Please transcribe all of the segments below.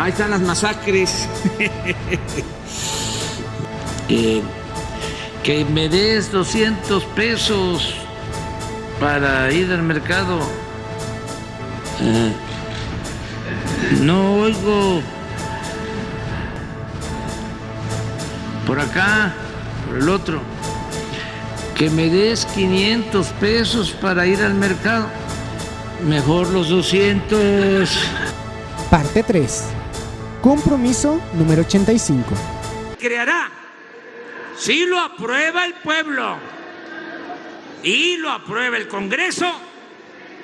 Ahí están las masacres. Que me des 200 pesos para ir al mercado. No oigo. Por acá, por el otro. Que me des 500 pesos para ir al mercado. Mejor los 200. Parte 3. Compromiso número 85. Creará, si lo aprueba el pueblo y lo aprueba el Congreso,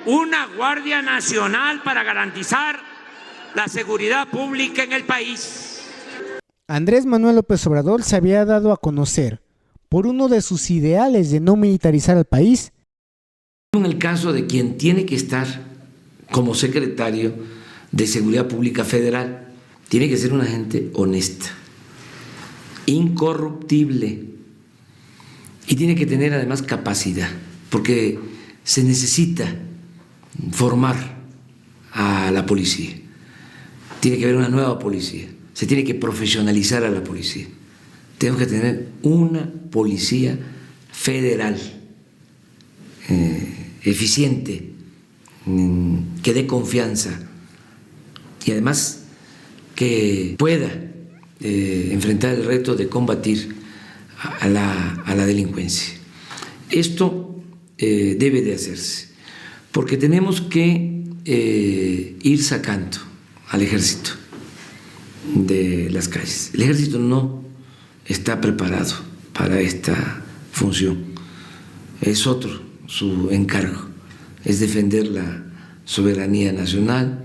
una Guardia Nacional para garantizar la seguridad pública en el país. Andrés Manuel López Obrador se había dado a conocer por uno de sus ideales de no militarizar al país. En el caso de quien tiene que estar como secretario de Seguridad Pública Federal, tiene que ser una gente honesta, incorruptible, y tiene que tener además capacidad, porque se necesita formar a la policía. Tiene que haber una nueva policía, se tiene que profesionalizar a la policía. Tenemos que tener una policía federal eficiente, que dé confianza y además que pueda enfrentar el reto de combatir a la delincuencia. Esto debe de hacerse, porque tenemos que ir sacando al ejército de las calles. El ejército no está preparado para esta función, es otro su encargo, es defender la soberanía nacional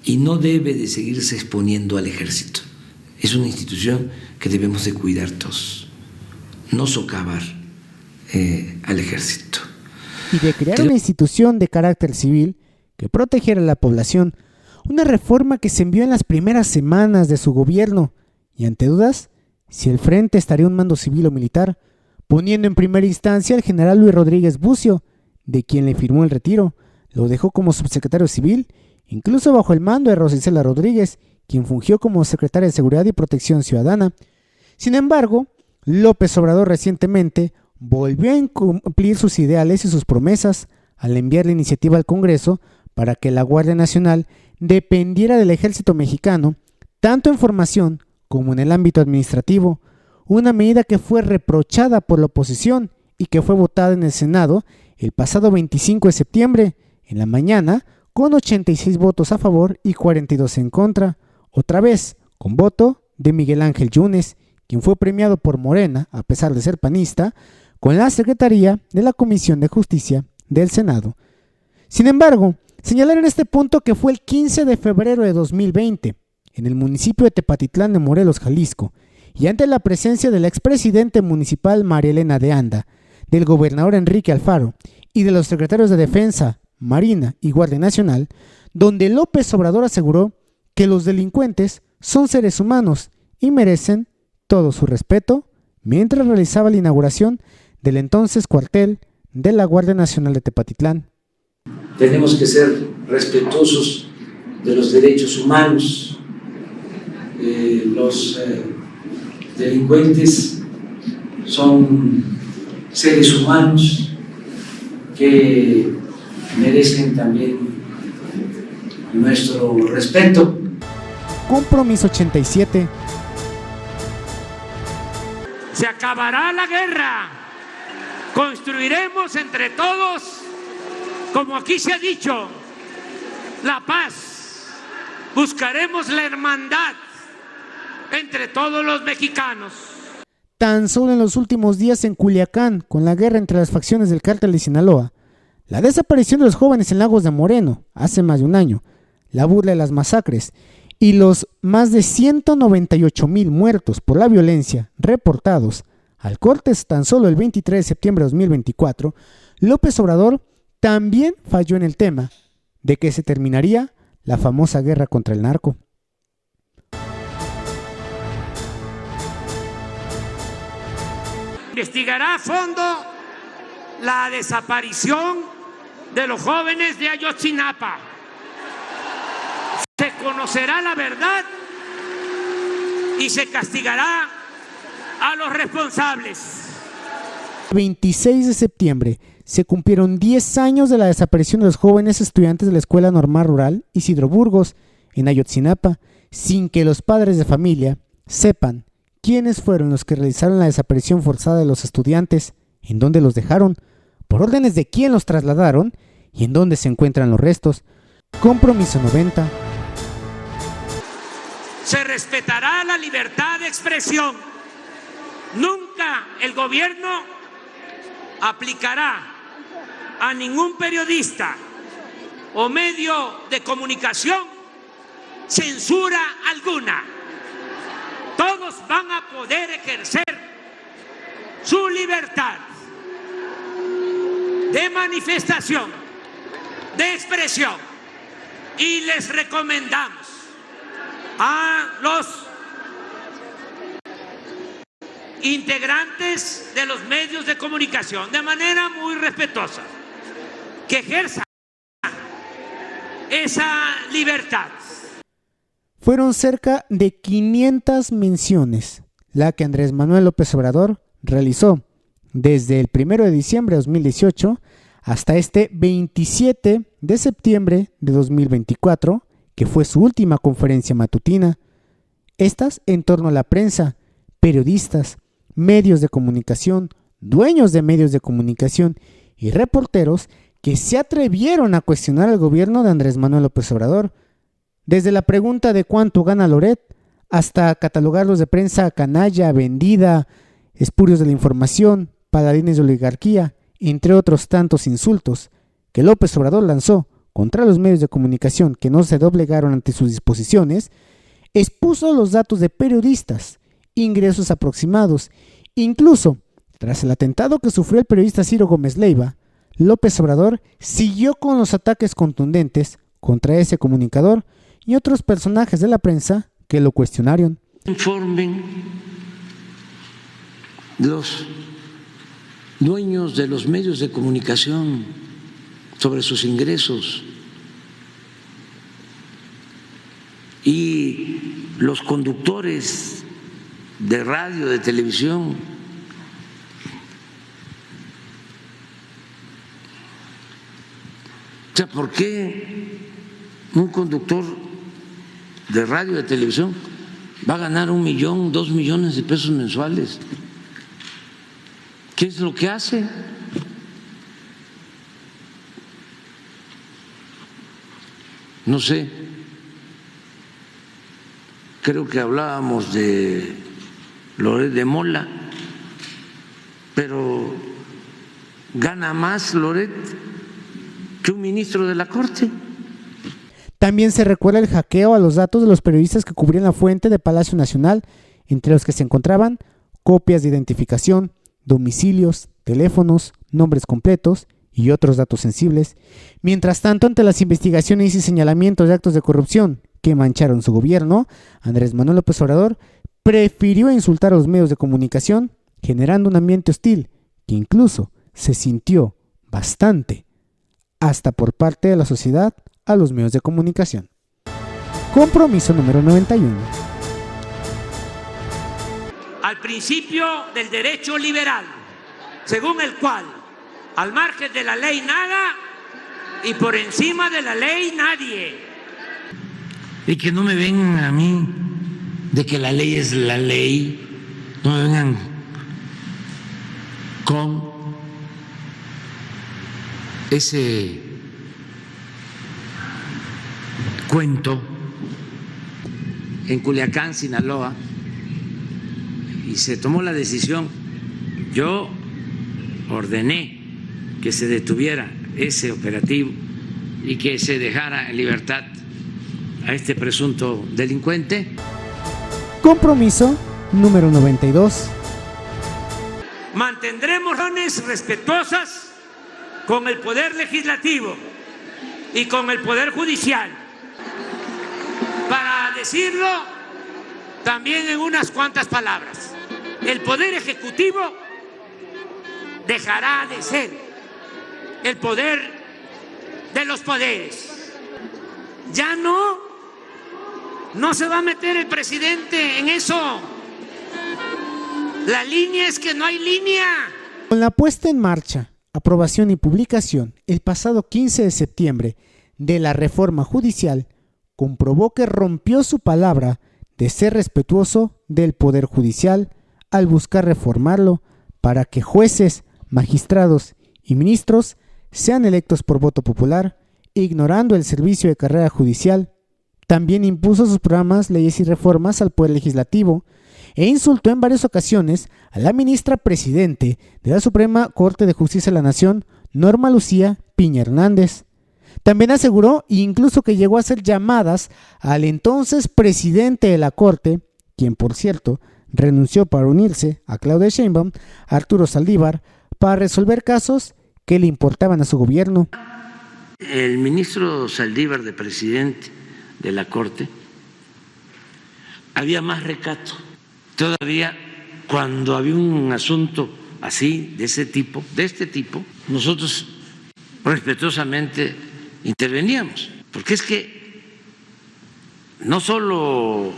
y no debe de seguirse exponiendo al ejército. Es una institución que debemos de cuidar todos, no socavar al ejército. Y de crear una institución de carácter civil que protegiera a la población, una reforma que se envió en las primeras semanas de su gobierno, y ante dudas, si el frente estaría un mando civil o militar, poniendo en primera instancia al general Luis Rodríguez Bucio, de quien le firmó el retiro, lo dejó como subsecretario civil, incluso bajo el mando de Rosa Isela Rodríguez, quien fungió como secretaria de Seguridad y Protección Ciudadana. Sin embargo, López Obrador recientemente volvió a incumplir sus ideales y sus promesas al enviar la iniciativa al Congreso para que la Guardia Nacional dependiera del ejército mexicano, tanto en formación como en el ámbito administrativo, una medida que fue reprochada por la oposición y que fue votada en el Senado el pasado 25 de septiembre, en la mañana, con 86 votos a favor y 42 en contra, otra vez con voto de Miguel Ángel Yunes, quien fue premiado por Morena, a pesar de ser panista, con la Secretaría de la Comisión de Justicia del Senado. Sin embargo, señalar en este punto que fue el 15 de febrero de 2020, en el municipio de Tepatitlán de Morelos, Jalisco, y ante la presencia del expresidente municipal María Elena de Anda, del gobernador Enrique Alfaro y de los secretarios de Defensa, Marina y Guardia Nacional, donde López Obrador aseguró que los delincuentes son seres humanos y merecen todo su respeto, mientras realizaba la inauguración del entonces cuartel de la Guardia Nacional de Tepatitlán. Tenemos que ser respetuosos de los derechos humanos. Los delincuentes son seres humanos que merecen también nuestro respeto. Compromiso 87. Se acabará la guerra. Construiremos entre todos, como aquí se ha dicho, la paz. Buscaremos la hermandad entre todos los mexicanos. Tan solo en los últimos días en Culiacán, con la guerra entre las facciones del cártel de Sinaloa, la desaparición de los jóvenes en Lagos de Moreno hace más de un año, la burla de las masacres y los más de 198,000 muertos por la violencia reportados al corte tan solo el 23 de septiembre de 2024, López Obrador también falló en el tema de que se terminaría la famosa guerra contra el narco. Investigará a fondo la desaparición de los jóvenes de Ayotzinapa. Se conocerá la verdad y se castigará a los responsables. El 26 de septiembre se cumplieron 10 años de la desaparición de los jóvenes estudiantes de la Escuela Normal Rural Isidro Burgos en Ayotzinapa, sin que los padres de familia sepan quiénes fueron los que realizaron la desaparición forzada de los estudiantes, en dónde los dejaron, por órdenes de quién los trasladaron y en dónde se encuentran los restos. Compromiso 90. Se respetará la libertad de expresión. Nunca el gobierno aplicará a ningún periodista o medio de comunicación censura alguna. Todos van a poder ejercer su libertad de manifestación, de expresión, y les recomendamos a los integrantes de los medios de comunicación, de manera muy respetuosa, que ejerzan esa libertad. Fueron cerca de 500 menciones, la que Andrés Manuel López Obrador realizó desde el 1 de diciembre de 2018 hasta este 27 de septiembre de 2024, que fue su última conferencia matutina. Estas en torno a la prensa, periodistas, medios de comunicación, dueños de medios de comunicación y reporteros que se atrevieron a cuestionar al gobierno de Andrés Manuel López Obrador. Desde la pregunta de cuánto gana Loret, hasta catalogarlos de prensa canalla, vendida, espurios de la información, paladines de oligarquía, entre otros tantos insultos que López Obrador lanzó contra los medios de comunicación que no se doblegaron ante sus disposiciones, expuso los datos de periodistas, ingresos aproximados. Incluso, tras el atentado que sufrió el periodista Ciro Gómez Leiva, López Obrador siguió con los ataques contundentes contra ese comunicador y otros personajes de la prensa que lo cuestionaron. Informen los dueños de los medios de comunicación sobre sus ingresos y los conductores de radio, de televisión. O sea, ¿por qué un conductor de radio, de televisión, va a ganar 1 millón, 2 millones de pesos mensuales? ¿Qué es lo que hace? No sé, creo que hablábamos de Loret de Mola, pero gana más Loret que un ministro de la Corte. También se recuerda el hackeo a los datos de los periodistas que cubrían la fuente de Palacio Nacional, entre los que se encontraban copias de identificación, domicilios, teléfonos, nombres completos y otros datos sensibles. Mientras tanto, ante las investigaciones y señalamientos de actos de corrupción que mancharon su gobierno, Andrés Manuel López Obrador prefirió insultar a los medios de comunicación, generando un ambiente hostil que incluso se sintió bastante, hasta por parte de la sociedad, a los medios de comunicación. Compromiso número 91. Al principio del derecho liberal, según el cual, al margen de la ley nada y por encima de la ley nadie. Y que no me vengan a mí de que la ley es la ley, no me vengan con ese cuento. En Culiacán, Sinaloa, y se tomó la decisión, yo ordené que se detuviera ese operativo y que se dejara en libertad a este presunto delincuente. Compromiso número 92. Mantendremos relaciones respetuosas con el Poder Legislativo y con el Poder Judicial. Para decirlo también en unas cuantas palabras, el Poder Ejecutivo dejará de ser el poder de los poderes. Ya no No se va a meter el presidente en eso. La línea es que no hay línea. Con la puesta en marcha, aprobación y publicación el pasado 15 de septiembre de la reforma judicial, comprobó que rompió su palabra de ser respetuoso del Poder Judicial al buscar reformarlo para que jueces, magistrados y ministros sean electos por voto popular, ignorando el servicio de carrera judicial. También impuso sus programas, leyes y reformas al Poder Legislativo e insultó en varias ocasiones a la ministra presidente de la Suprema Corte de Justicia de la Nación, Norma Lucía Piña Hernández. También aseguró incluso que llegó a hacer llamadas al entonces presidente de la Corte, quien por cierto renunció para unirse a Claudia Sheinbaum, Arturo Saldívar, para resolver casos que le importaban a su gobierno. El ministro Saldívar, de presidente de la Corte, había más recato. Todavía cuando había un asunto así, de este tipo, nosotros respetuosamente interveníamos, porque es que no solo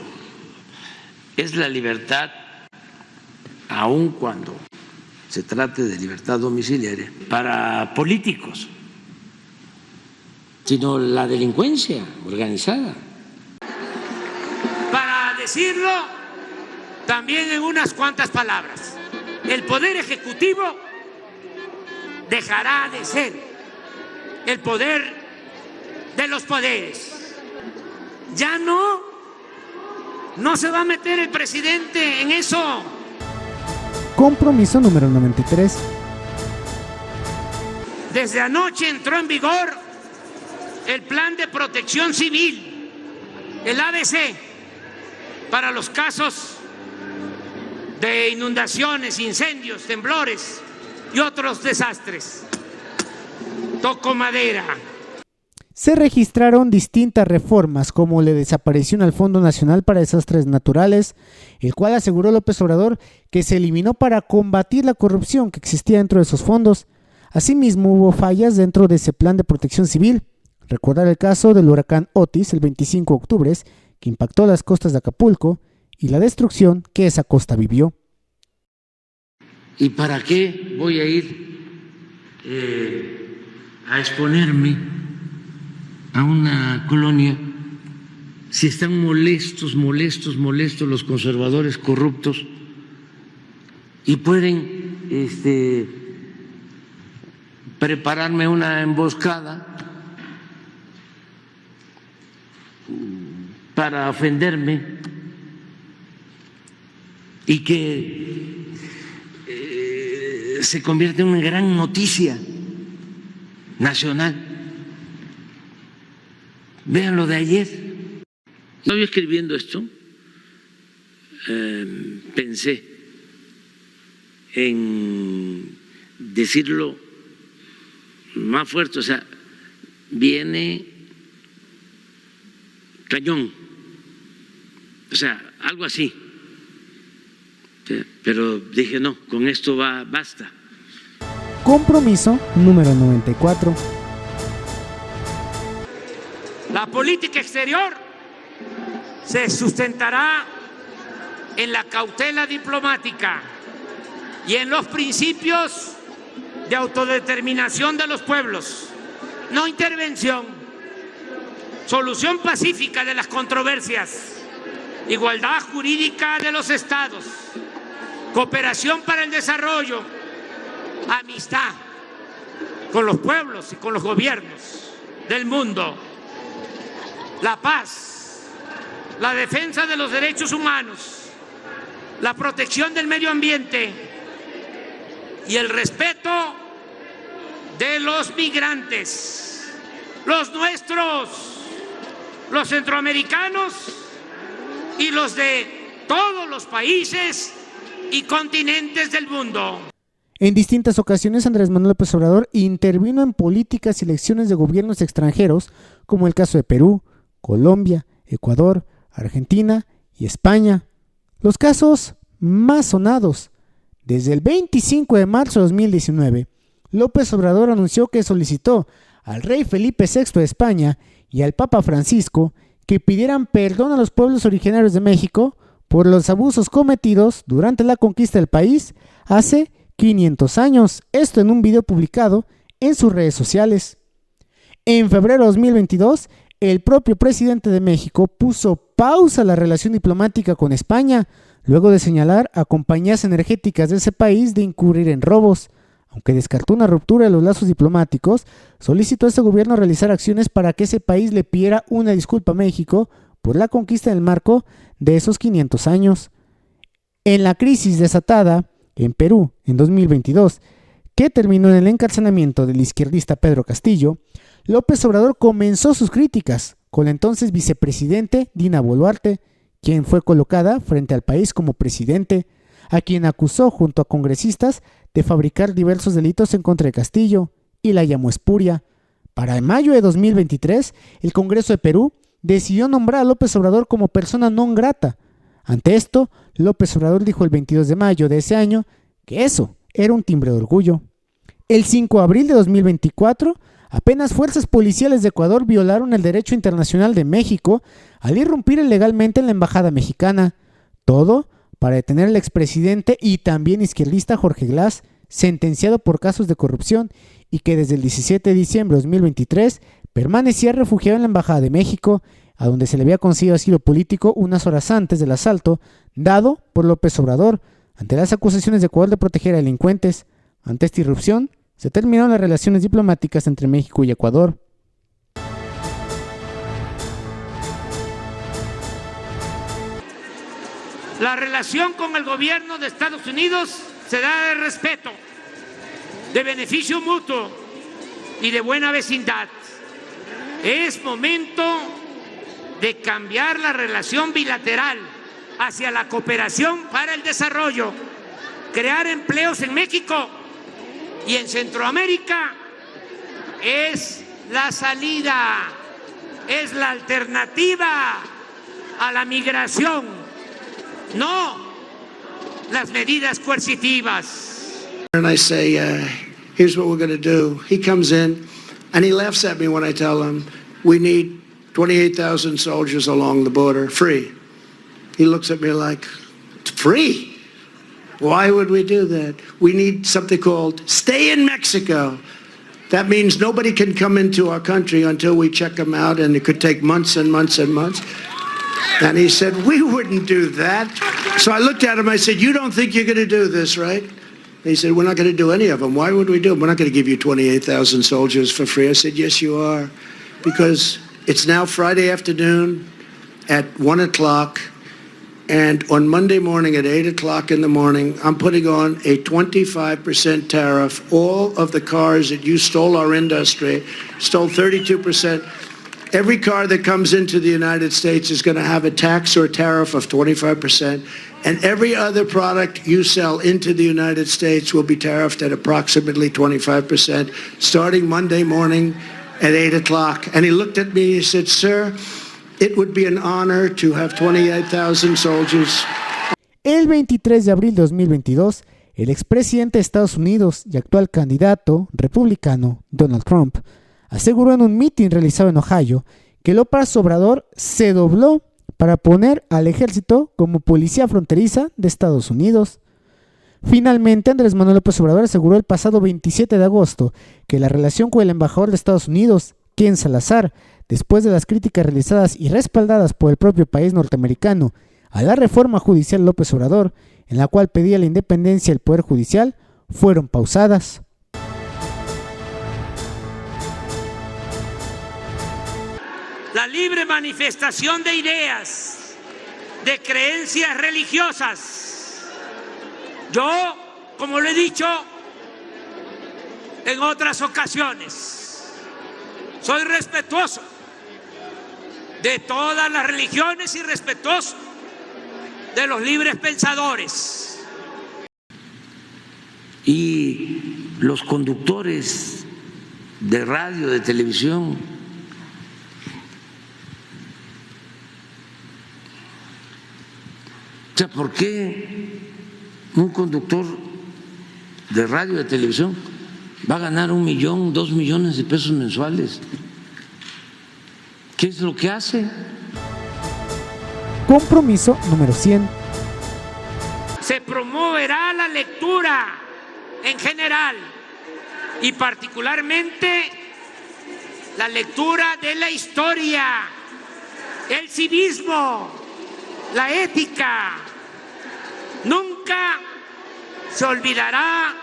es la libertad, aun cuando se trate de libertad domiciliaria, para políticos, sino la delincuencia organizada. Para decirlo también en unas cuantas palabras, el Poder Ejecutivo dejará de ser el poder de los poderes. Ya no se va a meter el presidente en eso. Compromiso número 93. Desde anoche entró en vigor el Plan de Protección Civil, el ABC, para los casos de inundaciones, incendios, temblores y otros desastres. Toco madera. Se registraron distintas reformas, como la desaparición al Fondo Nacional para Desastres Naturales, el cual aseguró López Obrador que se eliminó para combatir la corrupción que existía dentro de esos fondos. Asimismo, hubo fallas dentro de ese plan de protección civil. Recordar el caso del huracán Otis el 25 de octubre, que impactó las costas de Acapulco, y la destrucción que esa costa vivió. ¿Y para qué voy a ir a exponerme a una colonia si están molestos los conservadores corruptos y pueden prepararme una emboscada para ofenderme y que se convierte en una gran noticia nacional? Vean lo de ayer. Estaba escribiendo esto, pensé en decirlo más fuerte, o sea, viene cañón, o sea, algo así. Pero dije, no, con esto basta. Compromiso número 94. La política exterior se sustentará en la cautela diplomática y en los principios de autodeterminación de los pueblos, no intervención, solución pacífica de las controversias, igualdad jurídica de los estados, cooperación para el desarrollo, amistad con los pueblos y con los gobiernos del mundo, la paz, la defensa de los derechos humanos, la protección del medio ambiente y el respeto de los migrantes, los nuestros, los centroamericanos y los de todos los países y continentes del mundo. En distintas ocasiones, Andrés Manuel López Obrador intervino en políticas y elecciones de gobiernos extranjeros, como el caso de Perú, Colombia, Ecuador, Argentina y España. Los casos más sonados. Desde el 25 de marzo de 2019, López Obrador anunció que solicitó al rey Felipe VI de España y al Papa Francisco que pidieran perdón a los pueblos originarios de México por los abusos cometidos durante la conquista del país hace 500 años, esto en un video publicado en sus redes sociales. En febrero de 2022, el propio presidente de México puso pausa a la relación diplomática con España, luego de señalar a compañías energéticas de ese país de incurrir en robos. Aunque descartó una ruptura de los lazos diplomáticos, solicitó a ese gobierno realizar acciones para que ese país le pidiera una disculpa a México por la conquista del marco de esos 500 años. En la crisis desatada en Perú en 2022, que terminó en el encarcelamiento del izquierdista Pedro Castillo, López Obrador comenzó sus críticas con la entonces vicepresidente Dina Boluarte, quien fue colocada frente al país como presidente, a quien acusó junto a congresistas de fabricar diversos delitos en contra de Castillo y la llamó espuria. Para mayo de 2023, el Congreso de Perú decidió nombrar a López Obrador como persona non grata. Ante esto, López Obrador dijo el 22 de mayo de ese año que eso era un timbre de orgullo. El 5 de abril de 2024, apenas fuerzas policiales de Ecuador violaron el derecho internacional de México al irrumpir ilegalmente en la embajada mexicana. Todo para detener al expresidente y también izquierdista Jorge Glass, sentenciado por casos de corrupción y que desde el 17 de diciembre de 2023 permanecía refugiado en la embajada de México, a donde se le había concedido asilo político unas horas antes del asalto dado por López Obrador, ante las acusaciones de Ecuador de proteger a delincuentes. Ante esta irrupción, se terminaron las relaciones diplomáticas entre México y Ecuador. La relación con el gobierno de Estados Unidos se da de respeto, de beneficio mutuo y de buena vecindad. Es momento de cambiar la relación bilateral hacia la cooperación para el desarrollo, crear empleos en México y en Centroamérica. Es la salida, es la alternativa a la migración, no las medidas coercitivas. And I say, here's what we're going to do. He comes in and he laughs at me when I tell him we need 28,000 soldiers along the border, free. He looks at me like, free? Why would we do that? We need something called stay in Mexico. That means nobody can come into our country until we check them out, and it could take months and months and months. And he said, we wouldn't do that. So I looked at him, I said, you don't think you're going to do this, right? And he said, we're not going to do any of them. Why would we do them? We're not going to give you 28,000 soldiers for free. I said, yes, you are. Because it's now Friday afternoon at 1 o'clock. And on Monday morning at 8 o'clock in the morning, I'm putting on a 25% tariff. All of the cars that you stole our industry, stole 32%. Every car that comes into the United States is going to have a tax or a tariff of 25%. And every other product you sell into the United States will be tariffed at approximately 25%, starting Monday morning at 8 o'clock. And he looked at me and he said, sir, it would be an honor to have 28,000 soldiers. El 23 de abril de 2022, el expresidente de Estados Unidos y actual candidato republicano Donald Trump aseguró en un mitin realizado en Ohio que López Obrador se dobló para poner al ejército como policía fronteriza de Estados Unidos. Finalmente, Andrés Manuel López Obrador aseguró el pasado 27 de agosto que la relación con el embajador de Estados Unidos, Ken Salazar, después de las críticas realizadas y respaldadas por el propio país norteamericano a la reforma judicial de López Obrador, en la cual pedía la independencia del Poder Judicial, fueron pausadas. La libre manifestación de ideas, de creencias religiosas. Yo, como lo he dicho en otras ocasiones, soy respetuoso de todas las religiones y respetuoso de los libres pensadores. Y los conductores de radio, de televisión, o sea, ¿por qué un conductor de radio, de televisión, va a ganar 1 millón, 2 millones de pesos mensuales? ¿Qué es lo que hace? Compromiso número 100. Se promoverá la lectura en general y particularmente la lectura de la historia, el civismo, la ética. Nunca se olvidará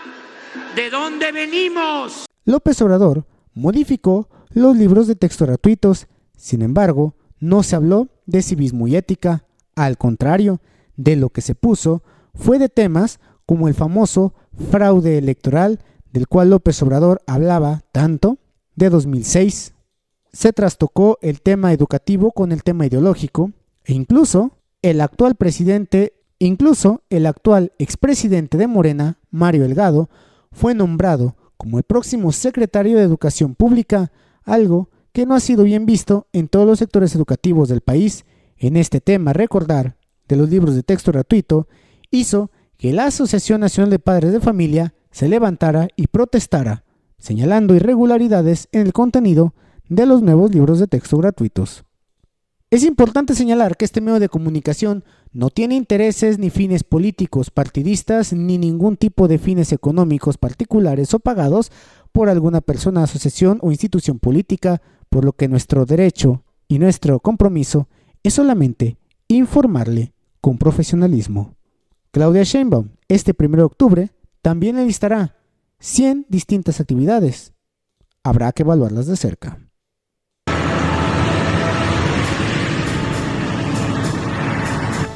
de dónde venimos. López Obrador modificó los libros de texto gratuitos. Sin embargo, no se habló de civismo y ética. Al contrario, de lo que se puso fue de temas como el famoso fraude electoral, del cual López Obrador hablaba tanto, de 2006. Se trastocó el tema educativo con el tema ideológico, e incluso el actual expresidente de Morena, Mario Delgado, fue nombrado como el próximo secretario de Educación Pública, algo que no ha sido bien visto en todos los sectores educativos del país. En este tema, recordar de los libros de texto gratuito hizo que la Asociación Nacional de Padres de Familia se levantara y protestara, señalando irregularidades en el contenido de los nuevos libros de texto gratuitos. Es importante señalar que este medio de comunicación no tiene intereses ni fines políticos, partidistas, ni ningún tipo de fines económicos particulares o pagados por alguna persona, asociación o institución política, por lo que nuestro derecho y nuestro compromiso es solamente informarle con profesionalismo. Claudia Sheinbaum, este 1 de octubre, también enlistará 100 distintas actividades. Habrá que evaluarlas de cerca.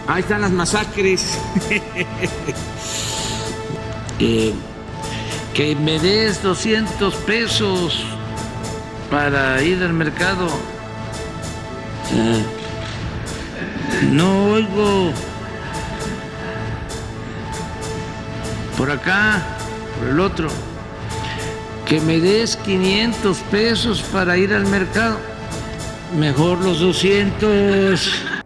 Ahí están las masacres. Que me des 200 pesos para ir al mercado. No oigo. Por acá, por el otro. Que me des 500 pesos para ir al mercado. Mejor los 200.